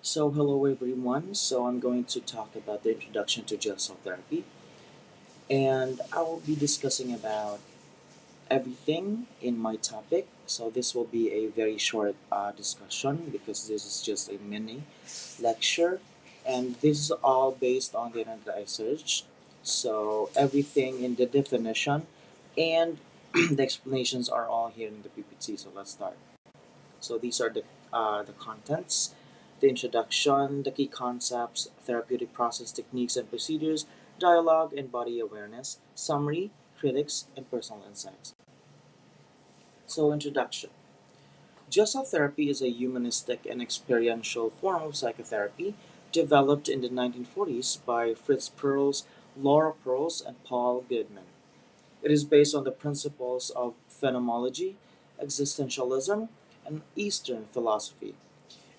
Hello everyone. I'm going to talk about the introduction to Gestalt therapy, and I will be discussing about everything in my topic. This will be a very short discussion because this is just a mini lecture, and this is all based on the internet that I searched. Everything in the definition and the explanations are all here in the PPT. So let's start. These are the contents, the introduction, the key concepts, therapeutic process techniques and procedures, dialogue and body awareness, summary, critics, and personal insights. Introduction. Gestalt therapy is a humanistic and experiential form of psychotherapy developed in the 1940s by Fritz Perls, Laura Perls, and Paul Goodman. It is based on the principles of phenomenology, existentialism, and Eastern philosophy,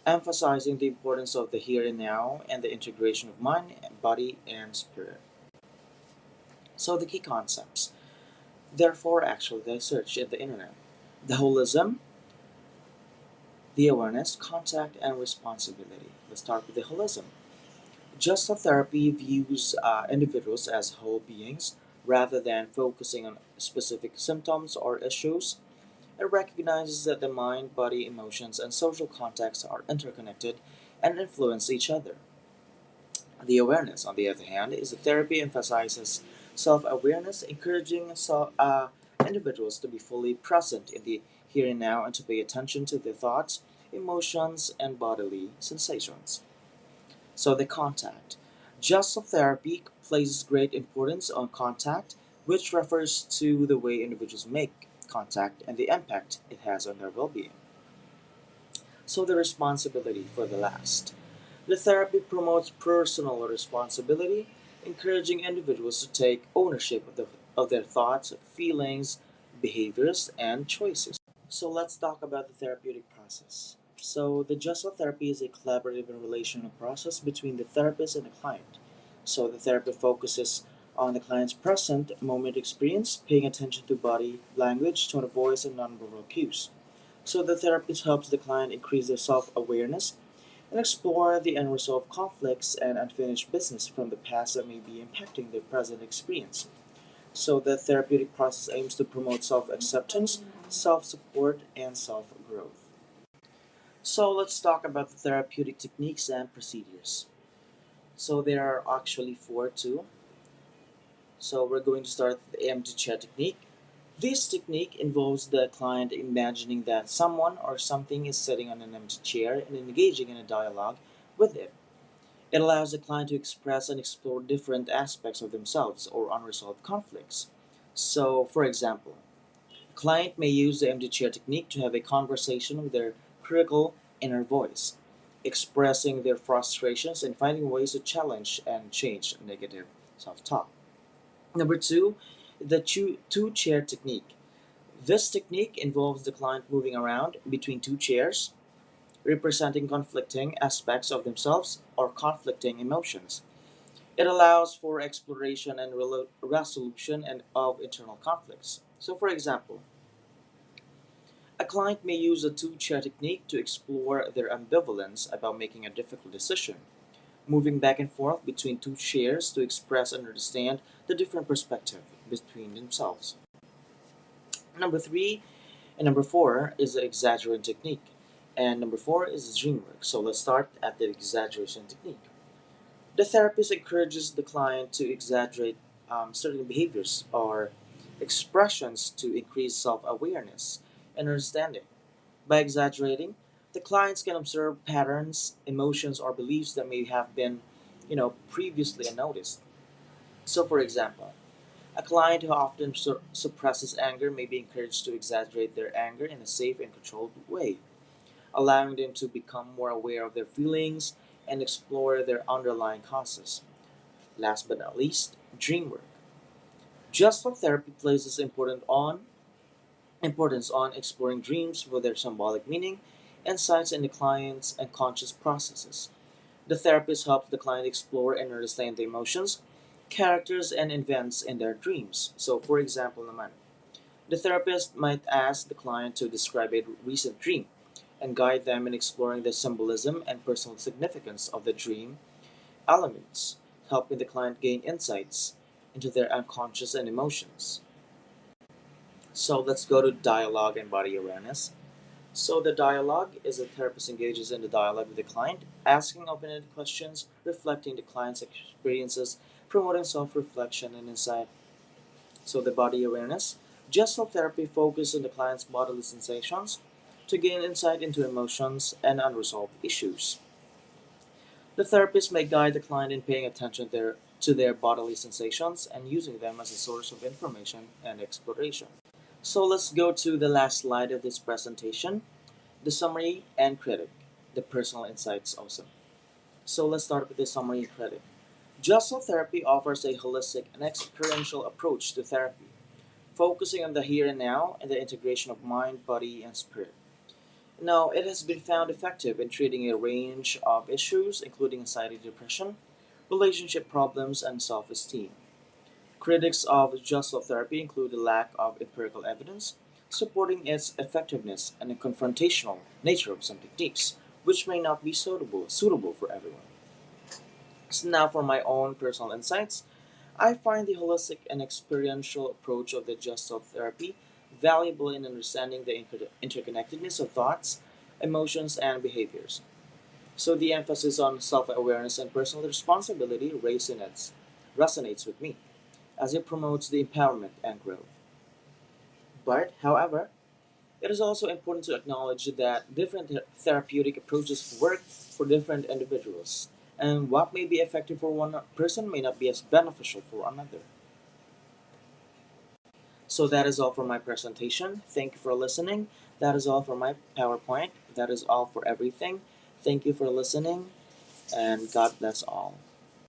emphasizing the importance of the here and now and the integration of mind, body, and spirit. The key concepts. Therefore, actually, they search in the internet. The holism, the awareness, contact, and responsibility. Let's start with the holism. Gestalt therapy views individuals as whole beings rather than focusing on specific symptoms or issues. It recognizes that the mind, body, emotions, and social contexts are interconnected and influence each other. The awareness, on the other hand, is a therapy emphasizes self awareness, encouraging individuals to be fully present in the here and now and to pay attention to their thoughts, emotions, and bodily sensations. The contact. Gestalt therapy places great importance on contact, which refers to the way individuals make contact and the impact it has on their well being. The responsibility for the last. The therapy promotes personal responsibility, encouraging individuals to take ownership of their thoughts, feelings, behaviors, and choices. Let's talk about the therapeutic process. The Gestalt therapy is a collaborative and relational process between the therapist and the client. The therapy focuses on the client's present moment experience, paying attention to body language, tone of voice, and nonverbal cues. The therapist helps the client increase their self awareness and explore the unresolved conflicts and unfinished business from the past that may be impacting their present experience. The therapeutic process aims to promote self acceptance, self support, and self growth. Let's talk about the therapeutic techniques and procedures. There are actually four too. We're going to start with the empty chair technique. This technique involves the client imagining that someone or something is sitting on an empty chair and engaging in a dialogue with it. It allows the client to express and explore different aspects of themselves or unresolved conflicts. For example, a client may use the empty chair technique to have a conversation with their critical inner voice, expressing their frustrations and finding ways to challenge and change negative self talk. Number two, the two chair technique. This technique involves the client moving around between two chairs, representing conflicting aspects of themselves or conflicting emotions. It allows for exploration and resolution of internal conflicts. For example, a client may use a two chair technique to explore their ambivalence about making a difficult decision, moving back and forth between two chairs to express and understand the different perspective between themselves. Number three and number four is the exaggeration technique. And number four is the dream work. Let's start at the exaggeration technique. The therapist encourages the client to exaggerate certain behaviors or expressions to increase self awareness and understanding. By exaggerating, the clients can observe patterns, emotions, or beliefs that may have been, previously unnoticed. For example, a client who often suppresses anger may be encouraged to exaggerate their anger in a safe and controlled way, allowing them to become more aware of their feelings and explore their underlying causes. Last but not least, dream work. Gestalt therapy places importance on exploring dreams for their symbolic meaning, insights in the client's unconscious processes. The therapist helps the client explore and understand the emotions, characters, and events in their dreams. For example, naman, the therapist might ask the client to describe a recent dream, and guide them in exploring the symbolism and personal significance of the dream elements, helping the client gain insights into their unconscious and emotions. So let's go to dialogue and body awareness. So the dialogue is a therapist engages in the dialogue with the client, asking open-ended questions, reflecting the client's experiences, promoting self-reflection and insight. So the body awareness. Gestalt therapy focuses on the client's bodily sensations to gain insight into emotions and unresolved issues. The therapist may guide the client in paying attention to their bodily sensations and using them as a source of information and exploration. So let's go to the last slide of this presentation, the summary and critic, the personal insights also. So let's start with the summary and critic. Gestalt therapy offers a holistic and experiential approach to therapy, focusing on the here and now and the integration of mind, body, and spirit. Now, it has been found effective in treating a range of issues, including anxiety, depression, relationship problems, and self esteem. Critics of Gestalt therapy include the lack of empirical evidence supporting its effectiveness and the confrontational nature of some techniques, which may not be suitable for everyone. So now for my own personal insights, I find the holistic and experiential approach of the Gestalt therapy valuable in understanding the interconnectedness of thoughts, emotions, and behaviors. So the emphasis on self-awareness and personal responsibility resonates with me as it promotes the empowerment and growth. But, however, it is also important to acknowledge that different therapeutic approaches work for different individuals, and what may be effective for one person may not be as beneficial for another. So, that is all for my presentation. Thank you for listening. That is all for my PowerPoint. That is all for everything. Thank you for listening, and God bless all.